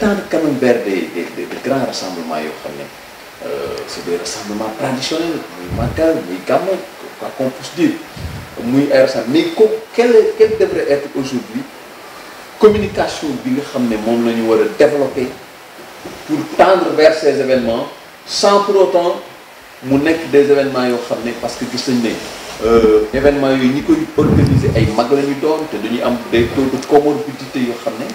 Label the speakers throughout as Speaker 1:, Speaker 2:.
Speaker 1: tendre quand même vers de grands rassemblements yoo xam ne c'est des rassemblements traditionnels muy Magal muy Gamou quoi qu'on puisse dire muy ay rassemblements mais quelle devrait être aujourd'hui communication bi nga xam ne moom la ñu war a développer pour tendre vers ces événements sans pour autant mu nekk des événements yoo xam ne parce que gis nañ ne événements yooyu ñi koy organiser ay mag la ñu doon te dañuy am des taux de comorbidité yoo xam ne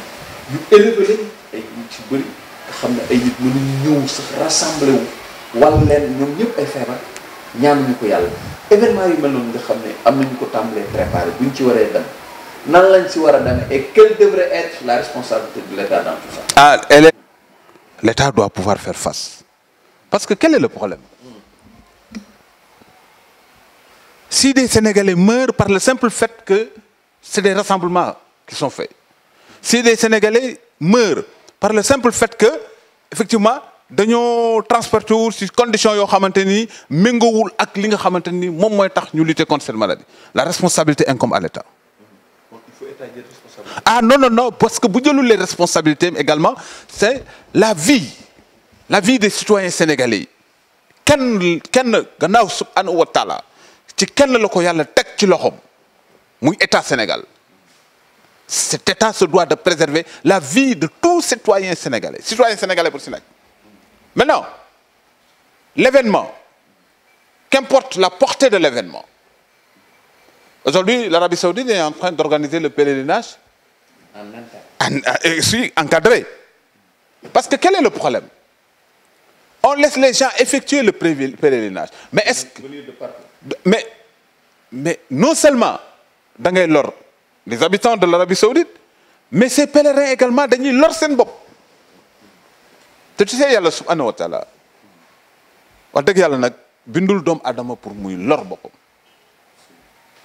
Speaker 1: yu élevé lañ ay nit ci bëri nga xam ne ay nit mënuñ ñëw sax rassemblé wu wala leen ñoom ñëpp ay feebar ñaanuñu ko yàlla événement yu mel noonu nga xam ne am nañu ko tàmbalee préparé buñ ci waree dem nan lañ ci war a demee et quelle devrait être la responsabilité de l'État dans tout ça.
Speaker 2: L'État doit pouvoir faire face parce que quel est le problème? Si des Sénégalais meurent par le simple fait que c'est des rassemblements qui sont faits, si des Sénégalais meurent par le simple fait que effectivement dañoo transporté wu ci conditions yoo xamante ni méngoowul ak li nga xamante ni moom mooy tax ñu lutter contre cette maladie, la responsabilité incombe à l'État. Ah non, parce que bu jëlul les responsabilités également, c'est la vie des citoyens sénégalais. kenn gannaaw subhanahu wa taala ci kenn la ko yàlla teg ci loxoom muy État Sénégal. Cet État se doit de préserver la vie de tout citoyen sénégalais pour si nekk. Maintenant, l'événement, qu'importe la portée de l'événement. Aujourd'hui, l'Arabie Saoudite est en train d'organiser le pèlerinage encadré. Parce que quel est le problème? On laisse les gens effectuer le pèlerinage. Mais est-ce que... Mais non seulement da ngay lor les habitants de l'Arabie Saoudite, mais ces pèlerins également dañuy lor seen bopp. te tu sais yàlla subhanahu wa taala wax dëgg yàlla nag bindul doomu aadama pour muy lor boppam.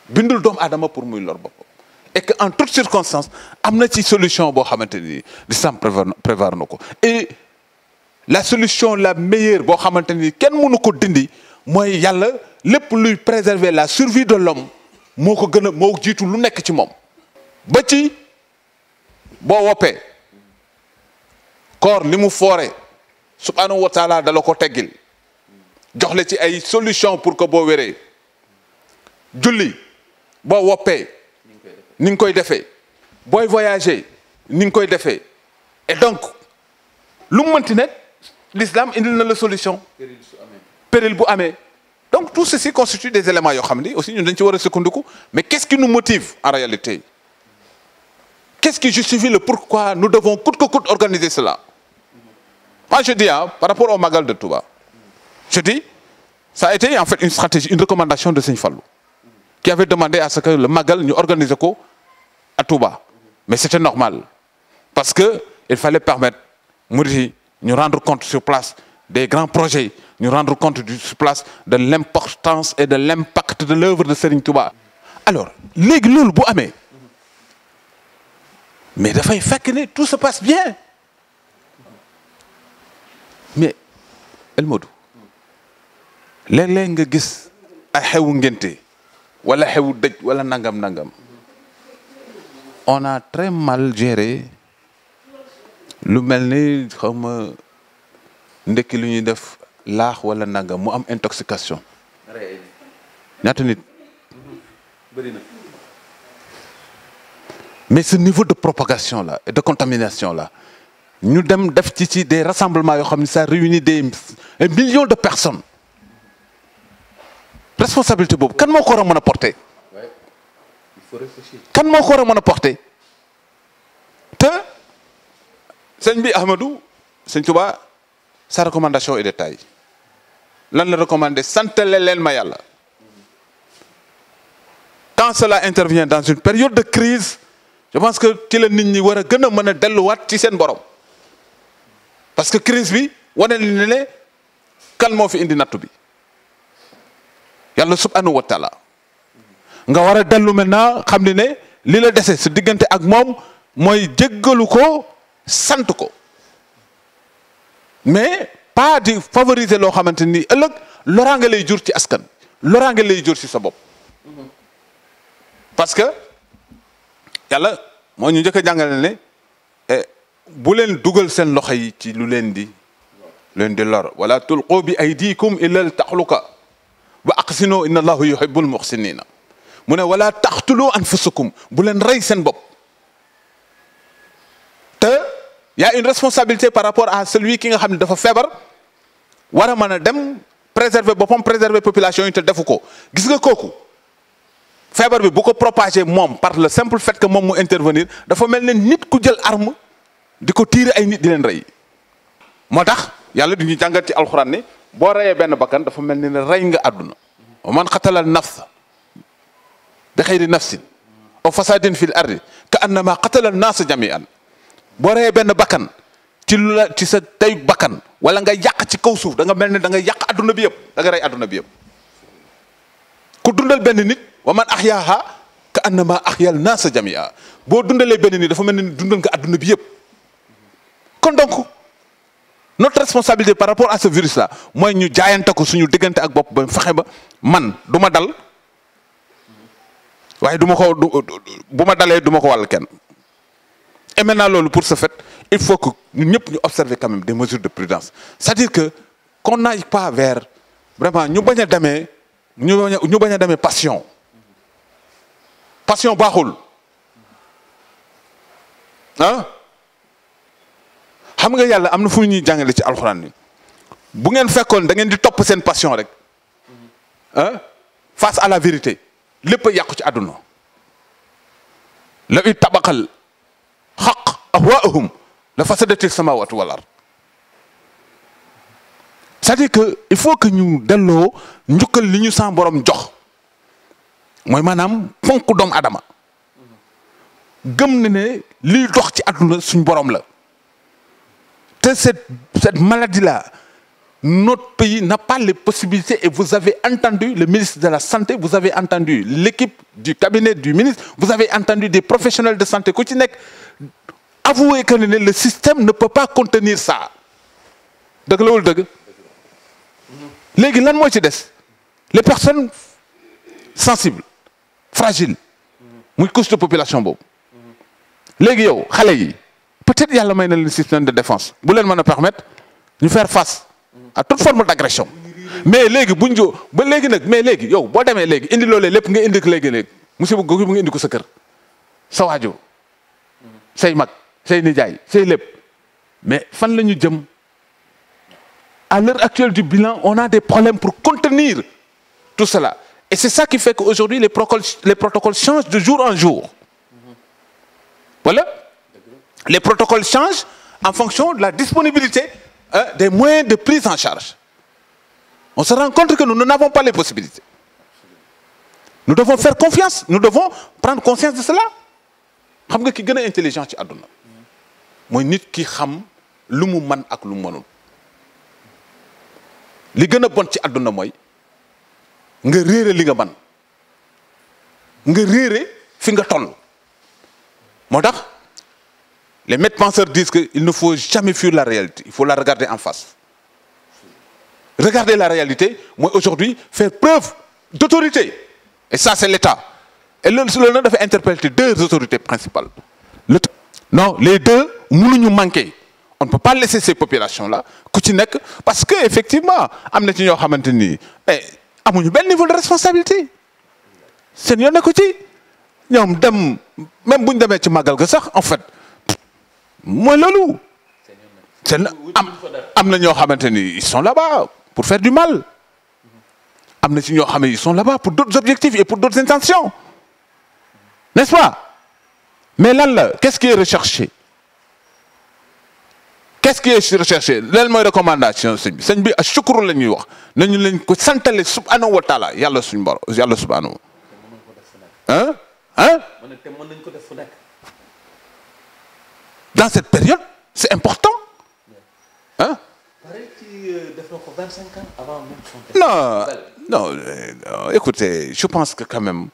Speaker 2: bindul doomu aadama pour muy lor boppam. Et que en toutes circonstances am na ci solution boo xamante ni l'islam prévoir na ko. Et la solution la meilleure boo xamante ni kenn mënu ko dindi mooy yàlla lépp luy préserver la survie de l'homme moo ko gën a moo jiitu lu nekk ci moom. ba ci boo woppee koor li mu foore subhanahu wa taala dala ko teggil jox la ci ay solution pour que boo wéree. julli boo woppee ni nga koy defee booy voyager ni nga koy defee et donc lu mu mënti nekk l'islam indil na la solution. péril bu amee. Donc tout ceci constitue des éléments yoo xam ni aussi ñun dañ ci war a sukkandiku mais qu'est-ce qui nous motive en réalité? Qu'est-ce qui justifie le pourquoi nous devons coûte que coûte organiser cela? Moi je dis par rapport au Magal de Touba, je dis ça a été en fait une stratégie, une recommandation de Sëñ Fallou qui avait demandé à ce que le Magal ñu organiser ko à Touba. Mais c'était normal parce que il fallait permettre murid yi ñu rendre compte sur place des grands projets, nous rendre compte sur place de l'importance et de l'impact de l'œuvre de Serigne Touba. Alors, léegi loolu bu amee mais dafay fekk ne tout se passe bien. Mais El Modou léeg-léeg nga gis ay xewu ngénte wala xewu dëj wala nangam. On a très mal géré lu mel ni xaw ma ndekki lu ñuy def laax wala nangam mu am intoxication. ñaata nit.
Speaker 1: bëri na.
Speaker 2: Mais ce niveau de propagation là et de contamination là ñu dem def ci des rassemblements yoo xam ne ça réunit des millions de personnes. Responsabilité boobu kan moo ko war a mën a porter.
Speaker 1: Il faut réfléchir.
Speaker 2: kan moo ko war a mën a porter te sëñ bi Ahmadou sëñ Touba sa recommandation est de taille lan la recommander santale leen ma yàlla. Quand cela intervient dans une période de crise je pense que ci la nit ñi war a gën a mën a delluwaat ci seen borom parce que crise bi wane na ne kan moo fi indi nattu bi yàlla subhanahu wa taala nga war a dellu maintenant xam ne li la dese sa diggante ak moom mooy jéggalu ko sant ko mais pas di favoriser loo xamante ni ëllëg loraange lay jur ci askan loraange lay jur ci sa bopp parce que yàlla moo ñu njëkk a jàngale ne bu leen dugal seen loxo yi ci lu leen di lor wala tulqu bi aydikum ila al taxluka wa aqsinu inna allahu yuhibbul muxsinina mu ne wala taqtulu anfusakum bu leen rey seen bopp te y a une responsabilité par rapport à celui ki nga xam ne dafa feebar war a mën a dem préserver boppam préserver population yi te defu ko gis nga kooku feebar bi bu ko propagé moom par le simple fait que moom mu intervenir dafa mel ne nit ku jël arme di ko tiire ay nit di leen rey moo tax yàlla di ñu jàngat ci alxuraan ne boo reyee benn bakkan dafa mel ne rey nga àdduna wa man xatalal nafsa bi xayri nafsin aw fasadin fil ardi ka annama xatalal naasa jamian boo reyee benn bakkan ci lu la ci sa tey bakkan wala nga yàq ci kaw suuf da nga mel ne da nga yàq àdduna bi yëpp da nga rey àdduna bi yëpp ku dundal benn nit wa man axyaaha ka annama axyal naasa jamia boo dundalee benn nit dafa mel ne dundal nga àdduna bi yëpp kon donc notre responsabilité par rapport à ce virus là mooy ñu jaayante ko suñu diggante ak bopp ba fexe ba man du ma dal waaye du ma ko bu ma dalee du ma ko wàll kenn et maintenant loolu pour ce fait il faut que ñun ñëpp ñu observer quand même des mesures de prudence c'est-à-dire que qu'on n'aille pas vers vraiment ñu bañ a demee ñu bañ a demee passion baaxul ah xam nga yàlla am na fu ñuy jàngale ci alxuraan ni bu ngeen fekkoon da ngeen di topp seen passion rek ah face à la vérité lépp a yàqu ci àdduna la it tabaqal xaq ahwaahum la fasadati samawatu wal ard c'est-à-dire que il faut que ñu delloo njukkal li ñu sa borom jox mooy maanaam fonk doomu adama gëm na ne liy dox ci àdduna suñ borom la te cette maladie là notre pays n'a pas les possibilités et vous avez entendu le ministre de la santé vous avez entendu l'équipe du cabinet du ministre vous avez entendu des professionnels de santé ku ci nekk avouez que ne le système ne peut pas contenir ça dëgg la wala dëgg léegi lan moo ci des les personnes sensibles fragiles muy couche de population boobu léegi yow xale yi peut-être yàlla may na leen système de défense bu leen mën a permettre ñu faire face à toute forme d'agression mais léegi buñ jo ba léegi nag mais léegi yow boo demee léegi indi loolee lépp nga indi ko léegi musiba googu mu nga indi ko sa kër sa waajur say mag say nijaay say lépp mais fan la ñu jëm à l'heure actuelle du bilan on a des problèmes pour contenir tout cela et c'est ça qui fait qu'aujourd'hui les protocoles changent de jour en jour voilà les protocoles changent en fonction de la disponibilité des moyens de prise en charge on se rend compte que nous n'avons pas les possibilités nous devons faire confiance nous devons prendre conscience de cela xam nga ki gën a intelligent ci àdduna mooy nit ki xam lu mu mën ak lu mu mënul li gën a bon ci àdduna mooy nga réere li nga mën nga réere fi nga toll moo tax les maîtres penseurs disent qu'il ne faut jamais fuir la réalité il faut la regarder en face regarder la réalité mooy aujourd'hui faire preuve d'autorité et ça c'est l'État et loolu nag dafay interpeller deux autorités principales non les deux mënuñu manquer on ne peut pas laisser ces populations là ku ci nekk parce que effectivement am na ci ñoo xamante ni amuñu benn niveau de responsabilité seen yoon nekku ci ñoom dem même bu ñu demee ci màggal ga sax en fait mooy loolu seen am na ñoo xamante ni ils sont là-bas pour faire du mal am na ci ñoo xam ne ils sont là-bas pour d'autres objectifs et pour d'autres intentions n'est-ce pas mais lan la qu'est-ce qui est recherché qu'est-ce qui est recherché lan mooy recommandation sëñ bi ashukru la ñuy wax nañu leen ko santale subhanahu wa taala yàlla suñu borom yàlla subhanahu dans cette période c'est important non écoutez je pense que quand même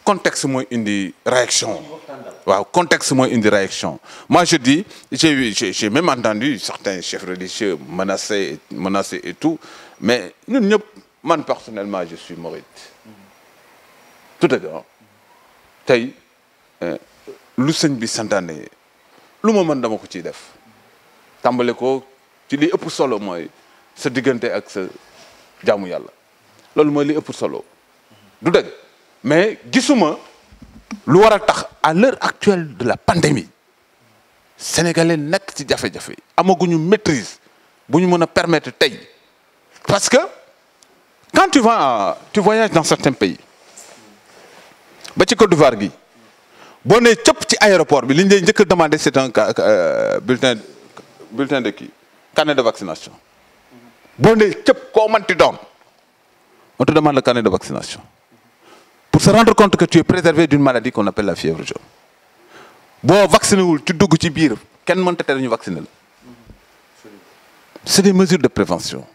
Speaker 2: contexte mooy indi réaction waaw contexte mooy indi réaction moi je dis j'ai même entendu certains chefs religieux menacés et tout mais ñun ñëpp man personnellement je suis mouride tout à fait tey lu sëñ bi santaane lu ma mën dama ko ciy def tàmbale ko ci li ëpp solo mooy sa diggante ak sa jaamu yàlla loolu mooy li ëpp solo du dëgg mais gisuma lu war a tax à l'heure actuelle de la pandémie sénégalais nekk ci jafe-jafe amaguñu maîtrise bu ñu mën a permettre tey parce que quand tu voyages dans certains pays ba ci Côte d'Ivoire gi boo nee cëpp ci aéroport bi li ñu lay njëkk a demandé c'est un bulletin de kii carnet de vaccination boo nee cëpp koo manti doon on te demande le carnet de vaccination pour se rendre compte que tu es préservé d'une maladie qu'on appelle la fièvre jaune boo vacciné wul ci dugg ci biir kenn mënta tere ñu vacciner la c'est des mesures de prévention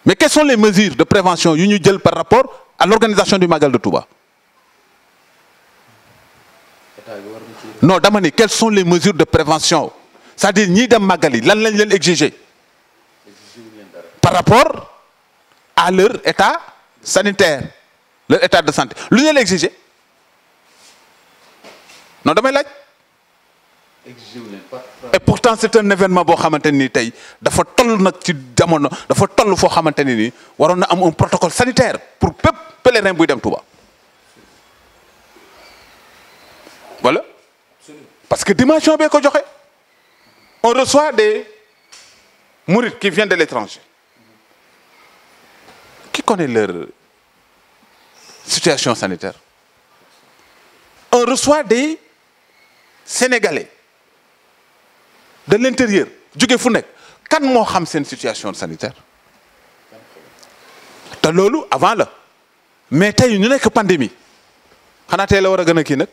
Speaker 2: mais quelles sont les mesures de prévention yu ñu jël par rapport à l'organisation du Magal de Touba non dama ni quelles sont les mesures de prévention c'est-à-dire ñiy dem Magal yi lan lañ leen exiger par rapport à leur état sanitaire leur état de santé lu ñu leen exiger non damay laaj et pourtant c'est un événement boo xamante ni tey dafa toll nag ci jamono dafa toll foo xamante ni nii waroon na am un protocole sanitaire pour bépp pèlerin buy dem Touba voilà parce que dimension bee ko joxe on reçoit des mourides qui viennent de l'étranger qui connaît leur situation sanitaire on reçoit des Sénégalais de l'intérieur jóge fu nekk kan moo xam seen situation sanitaire te loolu avant la mais tey ñu nekk pandémie xanaa tey la war a gën a kii nag